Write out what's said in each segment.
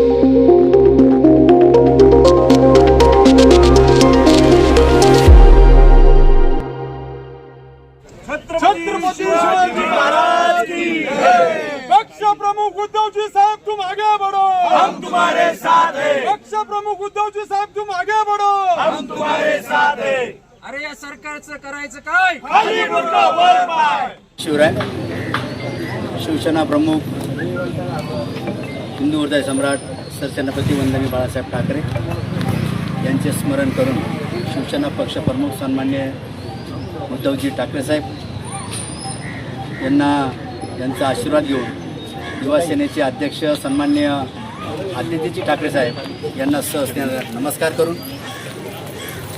छत्रपति शिवाजी महाराज की जय। पक्ष प्रमुख उद्धव जी साहब तुम आगे बढ़ो, हम तुम्हारे साथ हैं। पक्ष प्रमुख उद्धव जी साहब तुम आगे बढ़ो, हम तुम्हारे साथ हैं। अरे या सरकारचं करायचं काय? खाली डोकं वर पाय। शिवराय शिवसेना प्रमुख हिंदू हृदय सम्राट सरसेनापती वंदनीय बाळासाहेब ठाकरे यांचे स्मरण करून शिवसेना पक्ष प्रमुख सन्माननीय उद्धवजी ठाकरे साहेब यांना यांचा आशीर्वाद घेऊन युवा सेनेचे अध्यक्ष सन्माननीय आदित्यजी ठाकरे साहेब यांना सहस्र नमस्कार करून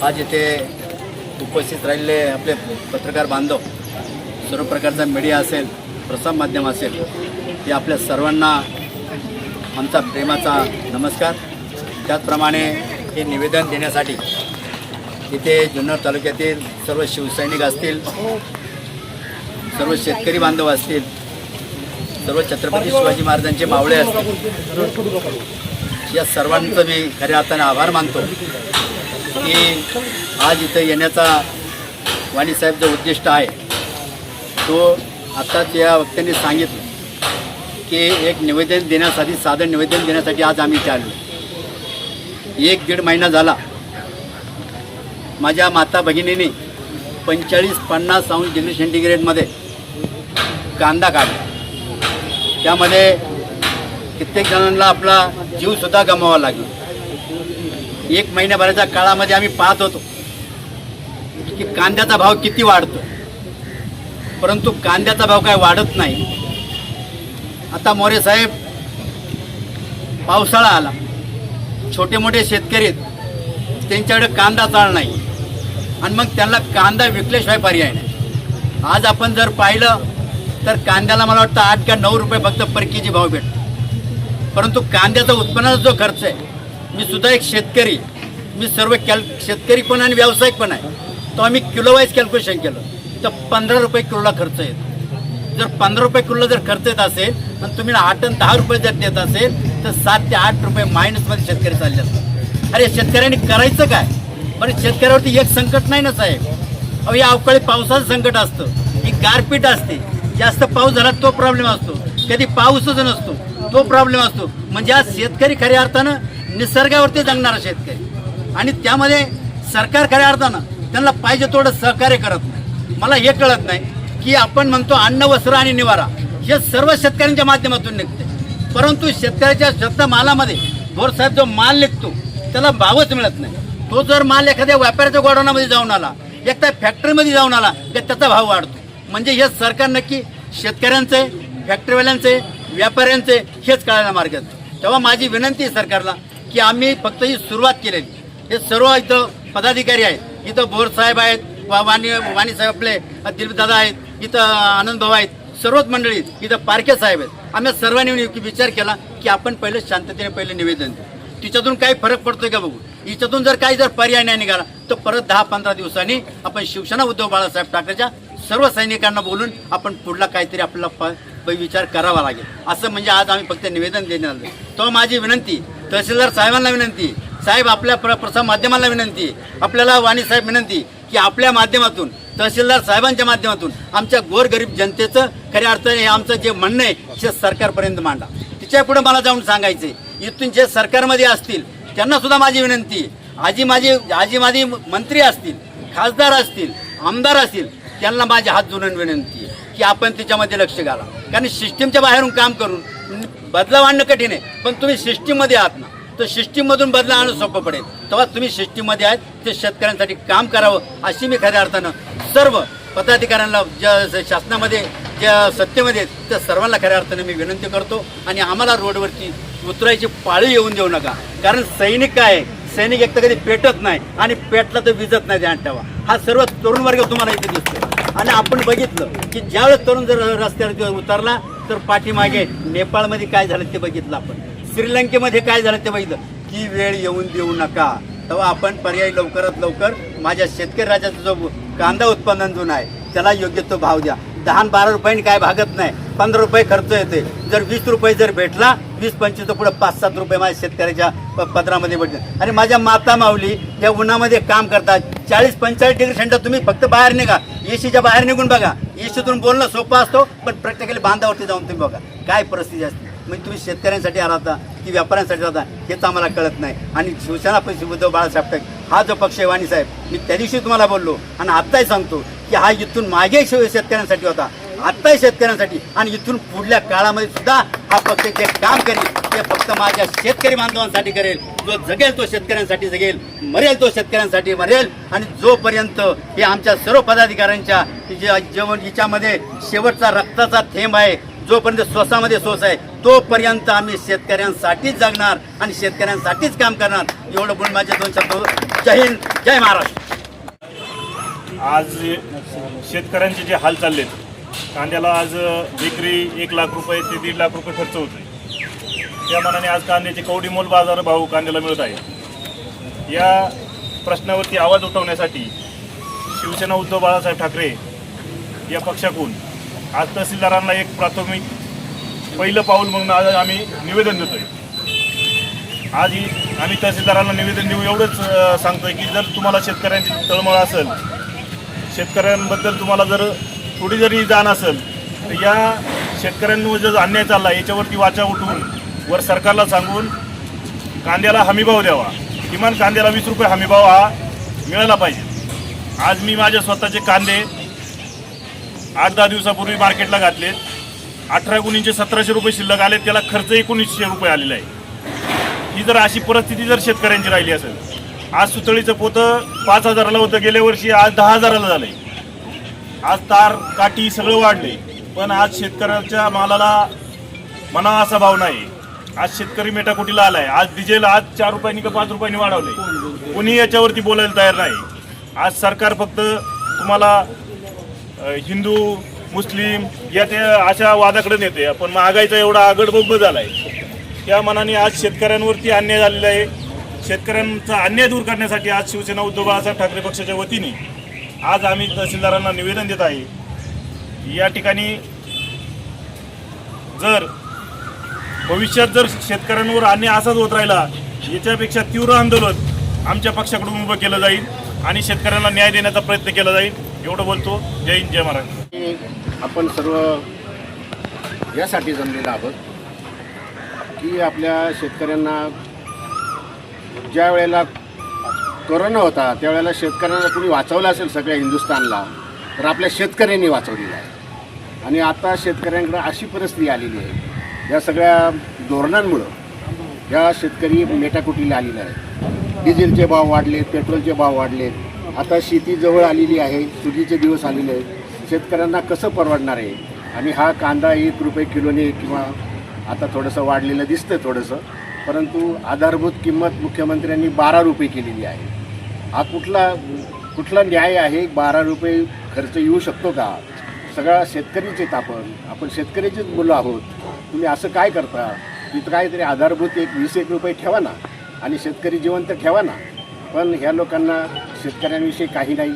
आज येथे उपस्थित राहिलेले आपले पत्रकार बांधव, सर्व प्रकारचा मीडिया असेल, प्रसार माध्यम असेल, ते आपल्या सर्वांना आमचा प्रेमाचा नमस्कार। त्याचप्रमाणे हे निवेदन देण्यासाठी इथे जुन्नर तालुक्यातील सर्व शिवसैनिक असतील, सर्व शेतकरी बांधव असतील, सर्व छत्रपती शिवाजी महाराजांचे मावळे असतील, या सर्वांचं मी खऱ्या अर्थाने आभार मानतो की आज इथं येण्याचा वाणीसाहेब जो उद्दिष्ट आहे तो आत्ताच या वक्त्यांनी सांगितलं की एक निवेदन देण्यासाठी, साधं निवेदन देण्यासाठी आज आम्ही इथे आलो। 1-1.5 महिना झाला माझ्या माता भगिनींनी 45-50 अंश डिग्री सेंटीग्रेडमध्ये कांदा काढला। त्यामध्ये कित्येक जणांना आपला जीवसुद्धा गमवावा लागला। 1 महिन्याभराच्या काळामध्ये आम्ही पाहत होतो की कांद्याचा भाव किती वाढतो, परंतु कांद्याचा भाव काय वाढत नाही। आता मोरे साहेब पावसाळा आला, छोटे मोठे शेतकरी त्यांच्याकडे कांदा चाळ नाही आणि मग त्यांना कांदा विकल्याशिवाय पर्याय नाही। आज आपण जर पाहिलं तर कांद्याला मला वाटतं 8 का 9 रुपये फक्त पर केजी भाव भेटतो, परंतु कांद्याचा उत्पन्नाचा जो खर्च आहे, मी सुद्धा एक शेतकरी, मी सर्व शेतकरी पण आणि व्यावसायिक पण आहे, तो आम्ही किलोवाईज कॅल्क्युलेशन केलं तर 15 रुपये किलोला खर्च येतो। जर 15 रुपये किलोला जर खर्च येत असेल आणि तुम्ही 8 आणि 10 रुपये जर देत असेल तर 7 ते 8 रुपये मायनसमध्ये शेतकरी चालले असतात। अरे शेतकऱ्यांनी करायचं काय? बरं, शेतकऱ्यावरती एक संकट नाही ना साहेब, अहो या अवकाळी पावसाचं संकट असतं, ही गारपीट असते, जास्त पाऊस झाला तो प्रॉब्लेम असतो, कधी पाऊसच नसतो तो प्रॉब्लेम असतो। म्हणजे आज शेतकरी खऱ्या अर्थानं निसर्गावरती जगणारा शेतकरी आणि त्यामध्ये सरकार खऱ्या अर्थानं त्यांना पाहिजे तेवढं सहकार्य करत नाही। मला हे कळत नाही की आपण म्हणतो अन्न, वस्त्र आणि निवारा हे सर्व शेतकऱ्यांच्या माध्यमातून निघते, परंतु शेतकऱ्याच्या शेत मालामध्ये भोरसाहेब जो माल निघतो त्याला भावच मिळत नाही। तो जर माल एखाद्या व्यापाऱ्याच्या गोडाऊनमध्ये जाऊन आला, एखाद्या फॅक्टरीमध्ये जाऊन आला तर त्याचा भाव वाढतो। म्हणजे हे सरकार नक्की शेतकऱ्यांचे, फॅक्टरीवाल्यांचे, व्यापाऱ्यांचे हेच कळायला मार्ग आहे। तेव्हा माझी विनंती आहे सरकारला की आम्ही फक्त ही सुरुवात केलेली, हे सर्व इथं पदाधिकारी आहेत, इथं बोरसाहेब आहेत, वाणीसाहेब आपले दिलीपदादा आहेत, इथं आनंदभाऊ आहेत, सर्वच मंडळी इथं पारखे साहेब आहेत। आम्ही सर्वांनी विचार केला की आपण पहिले शांततेने पहिले निवेदन देऊ, तिच्यातून काही फरक पडतोय का बघू। हिच्यातून जर काही जर पर्याय नाही निघाला तर परत 10-15 दिवसांनी आपण शिवसेना उद्धव बाळासाहेब ठाकरेच्या सर्व सैनिकांना बोलून आपण पुढला काहीतरी आपल्याला विचार करावा लागेल। असं म्हणजे आज आम्ही फक्त निवेदन देण्यात आलं। तो माझी विनंती, तहसीलदार साहेबांना विनंती, साहेब आपल्या प्रसार माध्यमांना विनंती, आपल्याला वाणीसाहेब विनंती की आपल्या माध्यमातून, तहसीलदार साहेबांच्या माध्यमातून आमच्या गोरगरीब जनतेचं खऱ्या अर्थाने हे आमचं जे म्हणणं आहे ते सरकारपर्यंत मांडा। तिच्या पुढे मला जाऊन सांगायचे, इथून जे सरकारमध्ये असतील त्यांना सुद्धा माझी विनंती, आजी माझी मंत्री असतील, खासदार असतील, आमदार असतील, त्यांना माझे हात जोडून विनंती आहे की आपण त्याच्यामध्ये लक्ष घाला। कारण सिस्टीमच्या बाहेरून काम करून बदलाव आणणं कठीण आहे, पण तुम्ही सिस्टीममध्ये आहात ना, तर सिस्टीममधून बदला आणणं सोपं पडेल। तेव्हा तुम्ही सिस्टीममध्ये आहेत ते शेतकऱ्यांसाठी काम करावं अशी मी खऱ्या अर्थानं सर्व पदाधिकाऱ्यांना, ज्या शासनामध्ये, ज्या सत्तेमध्ये त्या सर्वांना खऱ्या अर्थानं मी विनंती करतो। आणि आम्हाला रोडवरती उतरायची पाळी येऊन देऊ नका, कारण सैनिक काय, सैनिक एक तर कधी पेटत नाही आणि पेटला तर विजत नाही, ध्यान ठेवा। हा सर्व तरुण वर्ग तुम्हाला इथे दिसतो आणि आपण बघितलं की ज्यावेळेस तरुण जर रस्त्यावर उतरला तर पाठीमागे नेपाळमध्ये काय झालं ते बघितलं, आपण श्रीलंकेमध्ये काय झालं ते बघितलं। ती वेळ येऊन देऊ नका, तेव्हा आपण पर्याय लवकरात लवकर माझ्या शेतकरी राजाचा जो कांदा उत्पादन जो आहे त्याला योग्य तो भाव द्या। 10-12 रुपयांनी काय भागत नाही, 15 रुपये खर्च येते. जर 20 रुपये जर भेटला, 20-25 तर पुढे 5-7 रुपये माझ्या शेतकऱ्याच्या पदरामध्ये भेटले. आणि माझ्या माता माऊली या उन्हामध्ये काम करतात. 40-45 डिग्री थंड. तुम्ही फक्त बाहेर निघा, एसीच्या बाहेर निघून बघा. एसीतून बोलणं सोपं असतो, पण प्रॅक्टिकली बांधावरती जाऊन तुम्ही बघा काय परिस्थिती असते. म्हणजे तुम्ही शेतकऱ्यांसाठी राहता की व्यापाऱ्यांसाठी राहता हेच आम्हाला कळत नाही. आणि शिवसेना पक्ष उद्धव बाळासाहेब ठाकरे हा जो पक्ष आहे, वाणी साहेब, मी त्या दिवशी तुम्हाला बोललो आणि आत्ताही सांगतो की हा इथून मागे शेतकऱ्यांसाठी होता, आत्ताही शेतकऱ्यांसाठी, आणि इथून पुढल्या काळामध्ये सुद्धा हा पक्ष जे काम करेल ते फक्त माझ्या शेतकरी बांधवांसाठी करेल. जो जगेल तो शेतकऱ्यांसाठी जगेल, मरेल तो शेतकऱ्यांसाठी मरेल. आणि जोपर्यंत हे आमच्या सर्व पदाधिकाऱ्यांच्या जेवण हिच्यामध्ये शेवटचा रक्ताचा थेंब आहे, जोपर्यंत श्वासामध्ये श्वास आहे, तोपर्यंत आम्ही शेतकऱ्यांसाठीच जगणार आणि शेतकऱ्यांसाठीच काम करणार. एवढं बोलून माझे 2 शब्द. जय हिंद, जय महाराष्ट्र. आज शेतकऱ्यांचे जे हाल चाललेत, कांद्याला आज विक्री 1 लाख रुपये ते 1.5 लाख रुपये खर्च होतोय. त्या मानाने आज कांद्याचे कवडी मोल बाजार भाव कांद्याला मिळत आहे. या प्रश्नावरती आवाज उठवण्यासाठी शिवसेना उद्धव बाळासाहेब ठाकरे या पक्षाकडून आज तहसीलदारांना एक प्राथमिक पहिलं पाऊल म्हणून आज आम्ही निवेदन देतोय. आज आम्ही तहसीलदारांना निवेदन देऊ एवढंच सांगतोय की जर तुम्हाला शेतकऱ्यांची तळमळ असेल, शेतकऱ्यांबद्दल तुम्हाला जर थोडी जरी जाण असेल, तर या शेतकऱ्यांवर जो अन्याय चालला याच्यावरती वाचा उठवून वर सरकारला सांगून कांद्याला हमीभाव द्यावा. किमान कांद्याला 20 रुपये हमीभाव हा मिळाला पाहिजे. आज मी माझे स्वतःचे कांदे 8-10 दिवसापूर्वी मार्केटला घातले. 18 गुणींचे 1700 रुपये शिल्लक आले, त्याला खर्च 1900 रुपये आलेला आहे. ही जर अशी परिस्थिती जर शेतकऱ्यांची राहिली असेल, आज सुतळीचं पोतं 5000ला होतं गेल्या वर्षी, आज 10,000ला झालंय. आज तार काठी सगळं वाढले, पण आज शेतकऱ्याच्या मालाला म्हणावा असा भाव नाही. आज शेतकरी मेटाकुटीला आलाय. आज डिझेल आज 4 रुपयांनी का 5 रुपयांनी वाढवले. कोणी याच्यावरती बोलायला तयार नाही. आज सरकार फक्त तुम्हाला हिंदू मुस्लिम या त्या अशा वादाकडे नेते, पण महागाईचा एवढा आगडबोगड झाला आहे. त्या मनाने आज शेतकऱ्यांवरती अन्याय झालेला आहे. शेतकऱ्यांचा अन्याय दूर करण्यासाठी आज शिवसेना उद्धव बाळासाहेब ठाकरे पक्षाच्या वतीने आज आम्ही तहसीलदारांना निवेदन देत आहे. या ठिकाणी जर भविष्यात जर शेतकऱ्यांवर अन्याय असाच होत राहिला, याच्यापेक्षा तीव्र आंदोलन आमच्या पक्षाकडून उभं केलं जाईल आणि शेतकऱ्यांना न्याय देण्याचा प्रयत्न केला जाईल. एवढं बोलतो. जय हिंद, जय महाराष्ट्र. आपण सर्व यासाठी जमलेलो आहोत की आपल्या शेतकऱ्यांना ज्या वेळेला कोरोना होता त्यावेळेला शेतकऱ्यांना कुणी वाचवलं असेल सगळ्या हिंदुस्थानला, तर आपल्या शेतकऱ्यांनी वाचवलेलं आहे. आणि आता शेतकऱ्यांकडे अशी परिस्थिती आलेली आहे, या सगळ्या धोरणांमुळं या शेतकरी मेटाकुटीला आलेला आहे. डिझेलचे भाव वाढलेत, पेट्रोलचे भाव वाढलेत. आता शेती जवळ आलेली आहे, सुगीचे दिवस आलेले आहेत. शेतकऱ्यांना कसं परवडणार आहे? आणि हा कांदा 1 रुपये किलोने किंवा आता थोडंसं वाढलेलं दिसतं थोडंसं, परंतु आधारभूत किंमत मुख्यमंत्र्यांनी 12 रुपये केलेली आहे. हा कुठला न्याय आहे? 12 रुपये खर्च येऊ शकतो का? सगळा शेतकरीच आहेत. आपण शेतकरीचेच मुलं आहोत. तुम्ही असं काय करता? तिथं काहीतरी आधारभूत 20-1 रुपये ठेवा ना आणि शेतकरी जिवंत ठेवा ना. पण ह्या लोकांना शेतकऱ्यांविषयी काही नाही,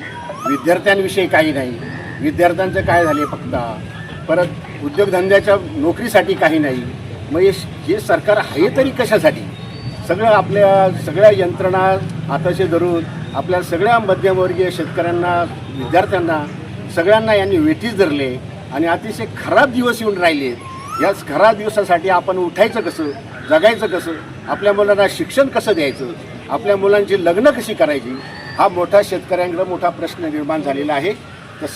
विद्यार्थ्यांविषयी काही नाही. विद्यार्थ्यांचं काय झाले फक्त, परत उद्योगधंद्याच्या नोकरीसाठी काही नाही. मग हे सरकार आहे तरी कशासाठी? सगळ्या यंत्रणा हाताशी धरून आपल्या सगळ्या मध्यमवर्गीय शेतकऱ्यांना, विद्यार्थ्यांना सगळ्यांना यांनी वेठीस धरले आणि अतिशय खराब दिवस येऊन राहिले. याच खराब दिवसासाठी आपण उठायचं कसं, जगायचं कसं, आपल्या मुलांना शिक्षण कसं द्यायचं, आपल्या मुलांची लग्न कशी करायची, हा मोठा शेतकऱ्यांकडे मोठा प्रश्न निर्माण झालेला आहे. तर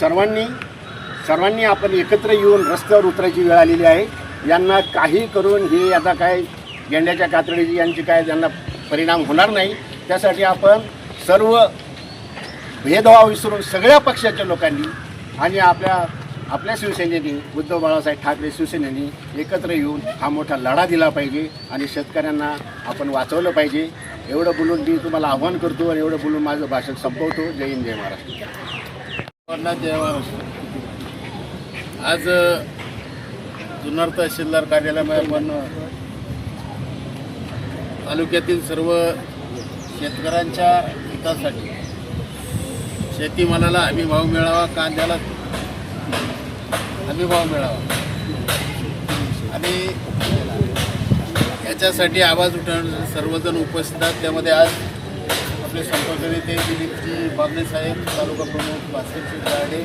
सर्वांनी आपण एकत्र येऊन रस्त्यावर उतरायची वेळ आलेली आहे. यांना काही करून हे आता काय गेंड्याच्या कातडीची यांची काय त्यांना परिणाम होणार नाही. त्यासाठी आपण सर्व भेदभाव विसरून सगळ्या पक्षाच्या लोकांनी आणि आपल्या शिवसेनेने, उद्धव बाळासाहेब ठाकरे शिवसेनेने एकत्र येऊन हा मोठा लढा दिला पाहिजे आणि शेतकऱ्यांना आपण वाचवलं पाहिजे. एवढं बोलून मी तुम्हाला आव्हान करतो आणि एवढं बोलून माझं भाषण संपवतो. जय हिंद, जय महाराष्ट्र. जय महाराष्ट्र. आज जुन्नर तहसीलदार कार्यालयामध्ये आपण तालुक्यातील सर्व शेतकऱ्यांच्या हितासाठी शेतीमालाला हमी भाव मिळावा, कांद्याला हमीभाव मिळावा आणि याच्यासाठी आवाज उठवण्यासाठी सर्वजण उपस्थित आहेत. त्यामध्ये आज आपले संपर्क नेते दिलीपजी बाबले साहेब, तालुका प्रमुख भास्करजी गाडे,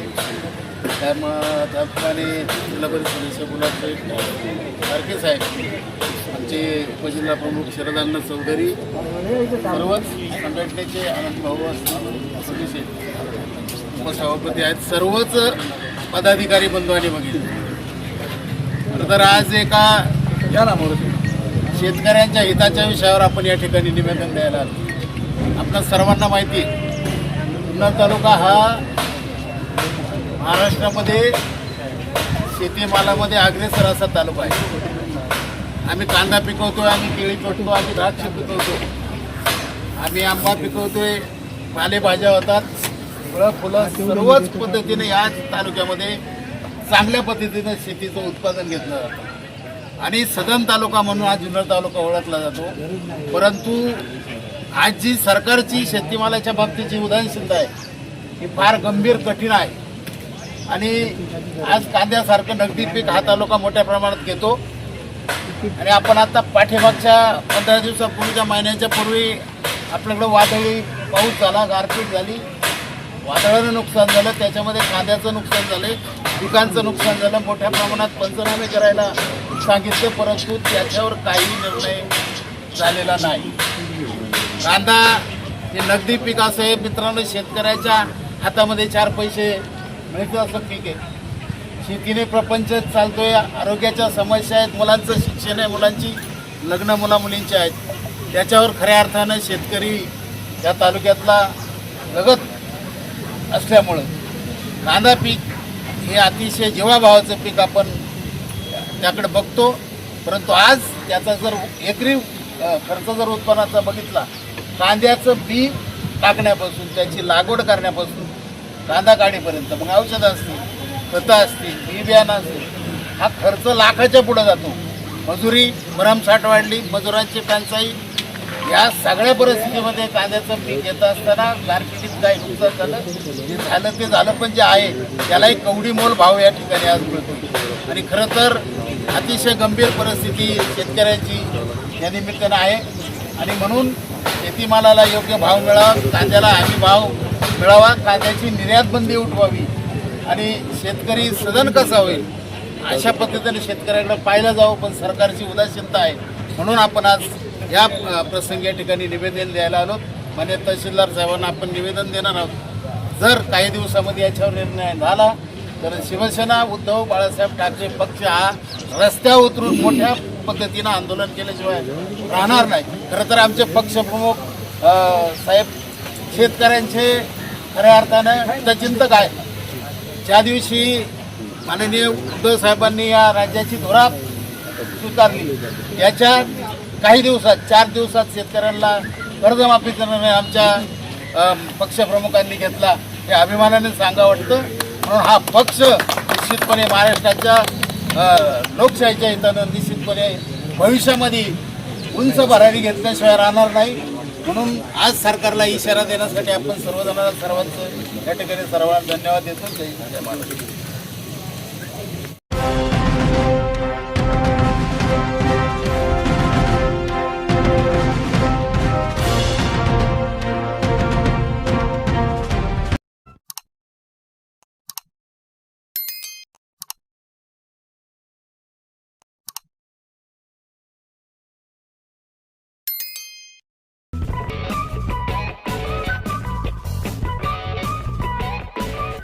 त्याप्रमाणे जिल्हा परिषद सदस्य गुलाब साहेब सारखे साहेब, आमचे उपजिल्हा प्रमुख शरदानंद चौधरी, सर्वच संघटनेचे आनंद भाऊ असतील, उपसभापती आहेत, सर्वच पदाधिकारी बंधूंनी बघितले. तर आज एका शेतकऱ्यांच्या हिताच्या विषयावर आपण या ठिकाणी निवेदन द्यायला आलो. आपल्या सर्वांना माहिती आहे, जुन्नर तालुका हा महाराष्ट्रामध्ये शेतीमालामध्ये अग्रेसर असा तालुका आहे. आम्ही कांदा पिकवतोय, आम्ही केळी पिकवतो, आम्ही द्राक्ष पिकवतो, आम्ही आंबा पिकवतोय, पालेभाज्या होतात, फळं फुलं सर्वच पद्धतीने या तालुक्यामध्ये चांगल्या पद्धतीनं शेतीचं उत्पादन घेतलं जातं आणि सदन तालुका म्हणून हा जुन्नर तालुका ओळखला जातो. परंतु आज जी सरकारची शेतीमालाच्या बाबतीची उदासीनता आहे ही फार गंभीर कठीण आहे आणि आज कांद्यासारखं नगदी पीक हा तालुका मोठ्या प्रमाणात घेतो आणि आपण आता पाठीमागच्या 15 दिवसापूर्वीच्या महिन्याच्या पूर्वी आपल्याकडं वादळी पाऊस झाला, गारपीट झाली, वादळानं नुकसान झालं, त्याच्यामध्ये कांद्याचं नुकसान झालं, पिकांचं नुकसान झालं, मोठ्या प्रमाणात पंचनामे करायला सांगितले, परंतु त्याच्यावर काही निर्णय झालेला नाही. कांदा हे नगदी पीक असं आहे मित्रांनो, शेतकऱ्याच्या हातामध्ये 4 पैसे मिळतं असं पीक आहे. शेतीने प्रपंच चालतोय, आरोग्याच्या समस्या आहेत, मुलांचं शिक्षण आहे, मुलांची लग्न मुलामुलींची आहेत, त्याच्यावर खऱ्या अर्थानं शेतकरी या तालुक्यातला जगत असल्यामुळं कांदा पीक हे अतिशय जीवाभावाचं पीक आपण त्याकडे बघतो. परंतु आज त्याचा जर एकरी खर्च जर उत्पन्नाचा बघितला, कांद्याचं बी टाकण्यापासून त्याची लागवड करण्यापासून कांदा काढीपर्यंत, मग औषधं असतील, खतं असतील, बी बियाणं असतील, हा खर्च लाखाच्या पुढे जातो. मजुरी भरमसाठ वाढली, मजुरांची टंचाई, या सगळ्या परिस्थितीमध्ये कांद्याचं पीक घेत असताना गारपिटीत काही नुकसान झालं, जे झालं ते झालं, पण जे आहे त्यालाही कवडी मोल भाव या ठिकाणी आज मिळतो आणि खरं तर अतिशय गंभीर परिस्थिती शेतकऱ्यांची या निमित्तानं आहे आणि म्हणून शेतीमालाला योग्य भाव मिळावा, कांद्याला हमी भाव मिळावा, कांद्याची निर्यात बंदी उठवावी आणि शेतकरी सदन कसा होईल अशा पद्धतीने शेतकऱ्याकडे पाहिलं जावं. पण सरकारची उदासीनता आहे म्हणून आपण आज या प्रसंगी या ठिकाणी निवेदन द्यायला आलो. माननीय तहसीलदार साहेबांना आपण निवेदन देणार आहोत. जर काही दिवसामध्ये याच्यावर निर्णय झाला तर शिवसेना उद्धव बाळासाहेब ठाकरे पक्ष हा रस्त्यावर उतरून मोठ्या पद्धतीनं आंदोलन केल्याशिवाय राहणार नाही. खरं तर आमचे पक्षप्रमुख साहेब शेतकऱ्यांचे खऱ्या अर्थानं हितचिंतक आहेत. ज्या दिवशी माननीय उद्धव साहेबांनी या राज्याची धुरा स्वीकारली त्याच्या काही दिवसात 4 दिवसात शेतकऱ्यांना कर्जमाफीचा निर्णय आमच्या पक्षप्रमुखांनी घेतला हे अभिमानाने सांगा वाटतं. म्हणून हा पक्ष निश्चितपणे महाराष्ट्राच्या लोकशाहीच्या हितानं निश्चितपणे भविष्यामध्ये उंच भरारी घेतल्याशिवाय राहणार नाही. म्हणून आज सरकारला इशारा देण्यासाठी आपण सर्वांचं या ठिकाणी सर्वांना धन्यवाद देतो. जय हिंद, जय महाराष्ट्र.